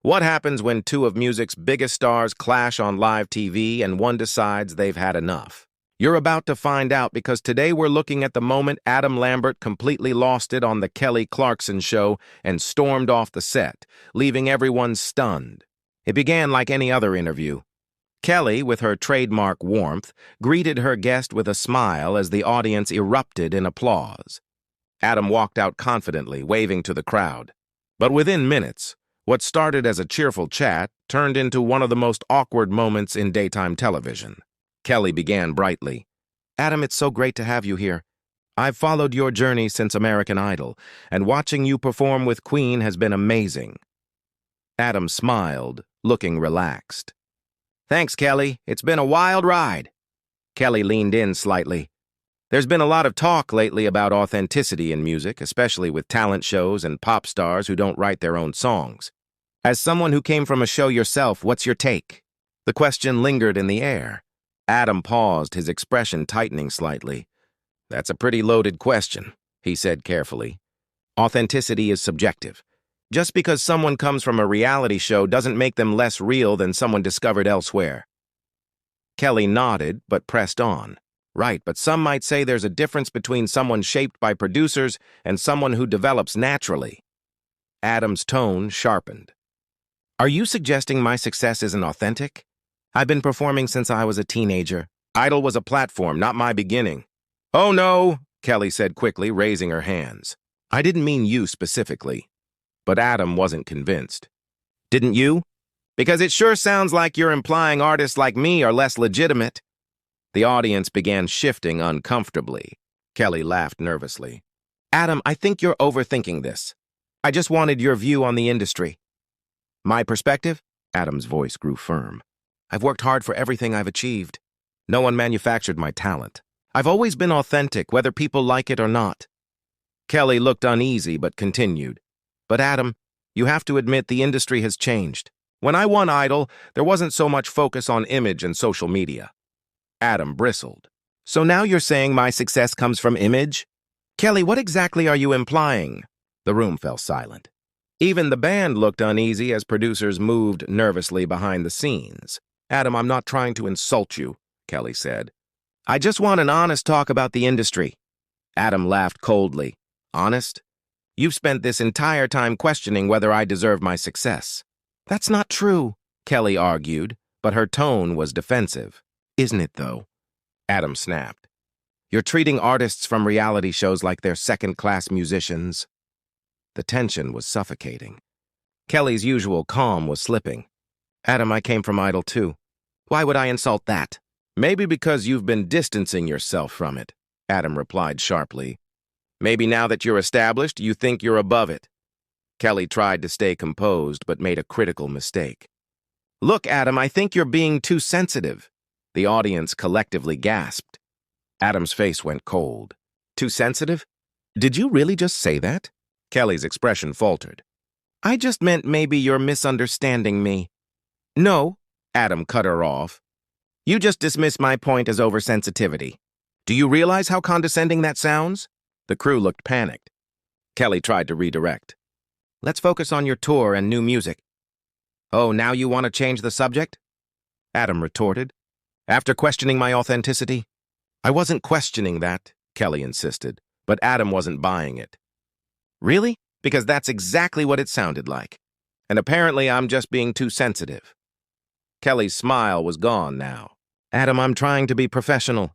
What happens when two of music's biggest stars clash on live TV and one decides they've had enough? You're about to find out because today we're looking at the moment Adam Lambert completely lost it on the Kelly Clarkson show and stormed off the set, leaving everyone stunned. It began like any other interview. Kelly, with her trademark warmth, greeted her guest with a smile as the audience erupted in applause. Adam walked out confidently, waving to the crowd. But within minutes, what started as a cheerful chat turned into one of the most awkward moments in daytime television. Kelly began brightly. "Adam, it's so great to have you here. I've followed your journey since American Idol, and watching you perform with Queen has been amazing." Adam smiled, looking relaxed. "Thanks, Kelly. It's been a wild ride." Kelly leaned in slightly. "There's been a lot of talk lately about authenticity in music, especially with talent shows and pop stars who don't write their own songs. As someone who came from a show yourself, what's your take?" The question lingered in the air. Adam paused, his expression tightening slightly. "That's a pretty loaded question," he said carefully. "Authenticity is subjective. Just because someone comes from a reality show doesn't make them less real than someone discovered elsewhere." Kelly nodded, but pressed on. "Right, but some might say there's a difference between someone shaped by producers and someone who develops naturally." Adam's tone sharpened. "Are you suggesting my success isn't authentic? I've been performing since I was a teenager. Idol was a platform, not my beginning." "Oh no," Kelly said quickly, raising her hands. "I didn't mean you specifically." But Adam wasn't convinced. "Didn't you? Because it sure sounds like you're implying artists like me are less legitimate." The audience began shifting uncomfortably. Kelly laughed nervously. "Adam, I think you're overthinking this. I just wanted your view on the industry." "My perspective?" Adam's voice grew firm. "I've worked hard for everything I've achieved. No one manufactured my talent. I've always been authentic, whether people like it or not." Kelly looked uneasy but continued. "But Adam, you have to admit the industry has changed. When I won Idol, there wasn't so much focus on image and social media." Adam bristled. "So now you're saying my success comes from image? Kelly, what exactly are you implying?" The room fell silent. Even the band looked uneasy as producers moved nervously behind the scenes. "Adam, I'm not trying to insult you," Kelly said. "I just want an honest talk about the industry." Adam laughed coldly. "Honest? You've spent this entire time questioning whether I deserve my success." "That's not true," Kelly argued, but her tone was defensive. "Isn't it, though?" Adam snapped. "You're treating artists from reality shows like they're second-class musicians." The tension was suffocating. Kelly's usual calm was slipping. "Adam, I came from Idol too. Why would I insult that?" "Maybe because you've been distancing yourself from it," Adam replied sharply. "Maybe now that you're established, you think you're above it." Kelly tried to stay composed, but made a critical mistake. "Look, Adam, I think you're being too sensitive." The audience collectively gasped. Adam's face went cold. "Too sensitive? Did you really just say that?" Kelly's expression faltered. "I just meant maybe you're misunderstanding me." "No," Adam cut her off. "You just dismissed my point as oversensitivity. Do you realize how condescending that sounds?" The crew looked panicked. Kelly tried to redirect. "Let's focus on your tour and new music." "Oh, now you want to change the subject?" Adam retorted. "After questioning my authenticity?" "I wasn't questioning that," Kelly insisted, but Adam wasn't buying it. "Really? Because that's exactly what it sounded like. And apparently I'm just being too sensitive." Kelly's smile was gone now. "Adam, I'm trying to be professional."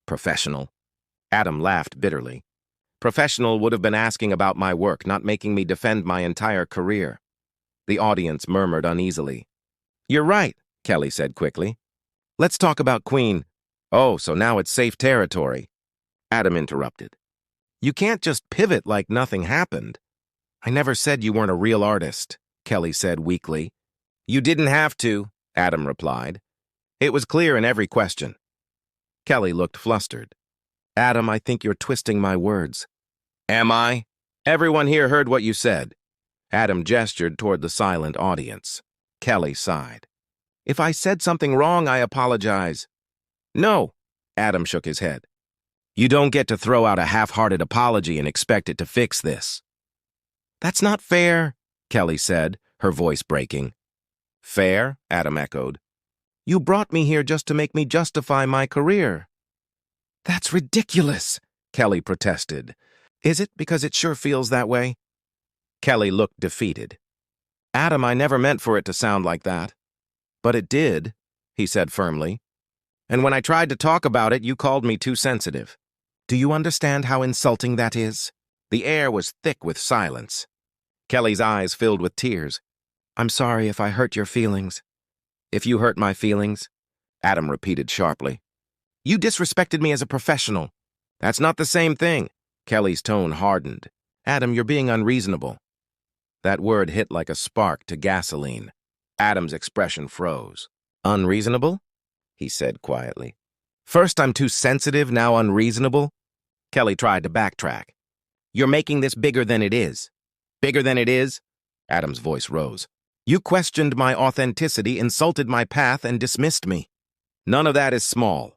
"Professional?" Adam laughed bitterly. "Professional would have been asking about my work, not making me defend my entire career." The audience murmured uneasily. "You're right," Kelly said quickly. "Let's talk about Queen." "Oh, so now it's safe territory." Adam interrupted. "You can't just pivot like nothing happened." "I never said you weren't a real artist," Kelly said weakly. "You didn't have to," Adam replied. "It was clear in every question." Kelly looked flustered. "Adam, I think you're twisting my words." "Am I? Everyone here heard what you said." Adam gestured toward the silent audience. Kelly sighed. "If I said something wrong, I apologize." "No," Adam shook his head. "You don't get to throw out a half-hearted apology and expect it to fix this." "That's not fair," Kelly said, her voice breaking. Fair? Adam echoed. You brought me here just to make me justify my career. That's ridiculous, Kelly protested. Is it? Because it sure feels that way. Kelly looked defeated. Adam, I never meant for it to sound like that. But it did, he said firmly. And when I tried to talk about it, you called me too sensitive. Do you understand how insulting that is? The air was thick with silence. Kelly's eyes filled with tears. I'm sorry if I hurt your feelings. If you hurt my feelings, Adam repeated sharply. You disrespected me as a professional. That's not the same thing. Kelly's tone hardened. Adam, you're being unreasonable. That word hit like a spark to gasoline. Adam's expression froze. Unreasonable? He said quietly. First I'm too sensitive, now unreasonable? Kelly tried to backtrack. You're making this bigger than it is. Bigger than it is? Adam's voice rose. You questioned my authenticity, insulted my path, and dismissed me. None of that is small.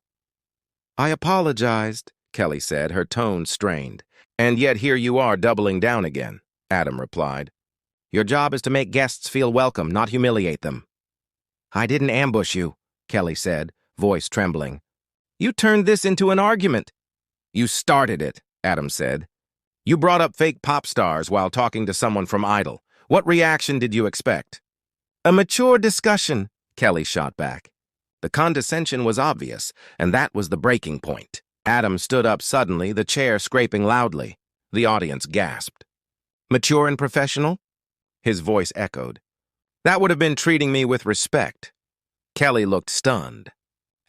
I apologized, Kelly said, her tone strained. And yet here you are doubling down again, Adam replied. Your job is to make guests feel welcome, not humiliate them. I didn't ambush you, Kelly said, voice trembling. You turned this into an argument. You started it, Adam said. You brought up fake pop stars while talking to someone from Idol. What reaction did you expect? A mature discussion, Kelly shot back. The condescension was obvious, and that was the breaking point. Adam stood up suddenly, the chair scraping loudly. The audience gasped. Mature and professional? His voice echoed. That would have been treating me with respect. Kelly looked stunned.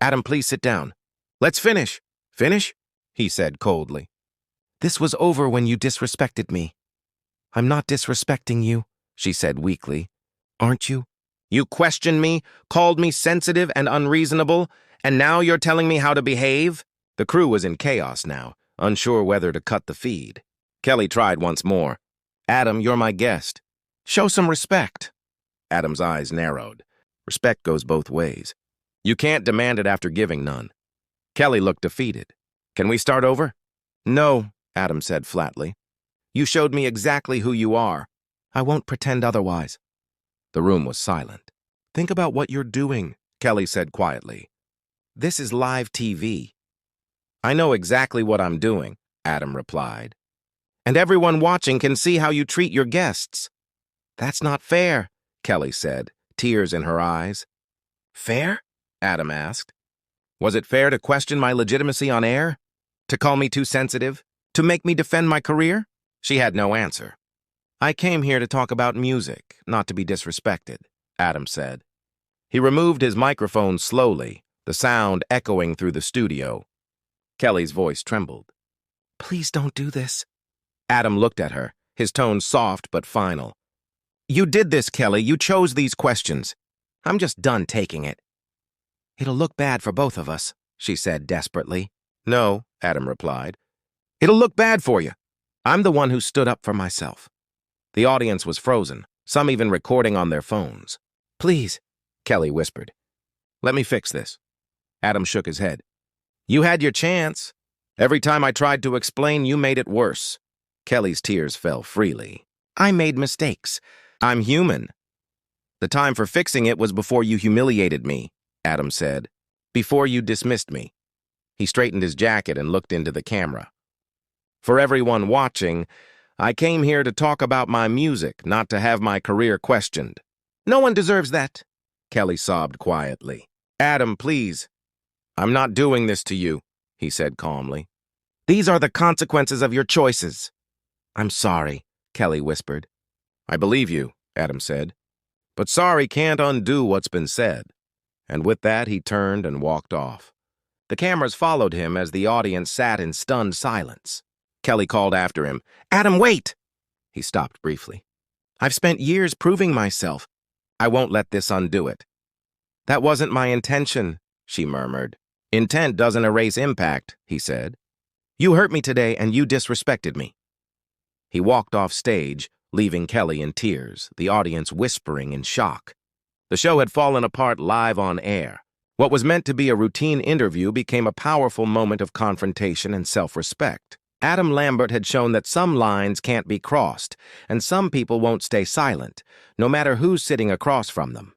Adam, please sit down. Let's finish. Finish? He said coldly. This was over when you disrespected me. I'm not disrespecting you, she said weakly. Aren't you? You questioned me, called me sensitive and unreasonable, and now you're telling me how to behave? The crew was in chaos now, unsure whether to cut the feed. Kelly tried once more. Adam, you're my guest. Show some respect. Adam's eyes narrowed. Respect goes both ways. You can't demand it after giving none. Kelly looked defeated. Can we start over? No, Adam said flatly. You showed me exactly who you are. I won't pretend otherwise. The room was silent. Think about what you're doing, Kelly said quietly. This is live TV. I know exactly what I'm doing, Adam replied. And everyone watching can see how you treat your guests. That's not fair, Kelly said, tears in her eyes. Fair? Adam asked. Was it fair to question my legitimacy on air? To call me too sensitive? To make me defend my career? She had no answer. I came here to talk about music, not to be disrespected, Adam said. He removed his microphone slowly, the sound echoing through the studio. Kelly's voice trembled. Please don't do this. Adam looked at her, his tone soft but final. You did this, Kelly. You chose these questions. I'm just done taking it. It'll look bad for both of us, she said desperately. No, Adam replied. It'll look bad for you. I'm the one who stood up for myself. The audience was frozen, some even recording on their phones. Please, Kelly whispered. Let me fix this. Adam shook his head. You had your chance. Every time I tried to explain, you made it worse. Kelly's tears fell freely. I made mistakes. I'm human. The time for fixing it was before you humiliated me, Adam said. Before you dismissed me. He straightened his jacket and looked into the camera. For everyone watching, I came here to talk about my music, not to have my career questioned. No one deserves that, Kelly sobbed quietly. Adam, please. I'm not doing this to you, he said calmly. These are the consequences of your choices. I'm sorry, Kelly whispered. I believe you, Adam said. But sorry can't undo what's been said. And with that, he turned and walked off. The cameras followed him as the audience sat in stunned silence. Kelly called after him. Adam, wait! He stopped briefly. I've spent years proving myself. I won't let this undo it. That wasn't my intention, she murmured. Intent doesn't erase impact, he said. You hurt me today and you disrespected me. He walked off stage, leaving Kelly in tears, the audience whispering in shock. The show had fallen apart live on air. What was meant to be a routine interview became a powerful moment of confrontation and self-respect. Adam Lambert had shown that some lines can't be crossed, and some people won't stay silent, no matter who's sitting across from them.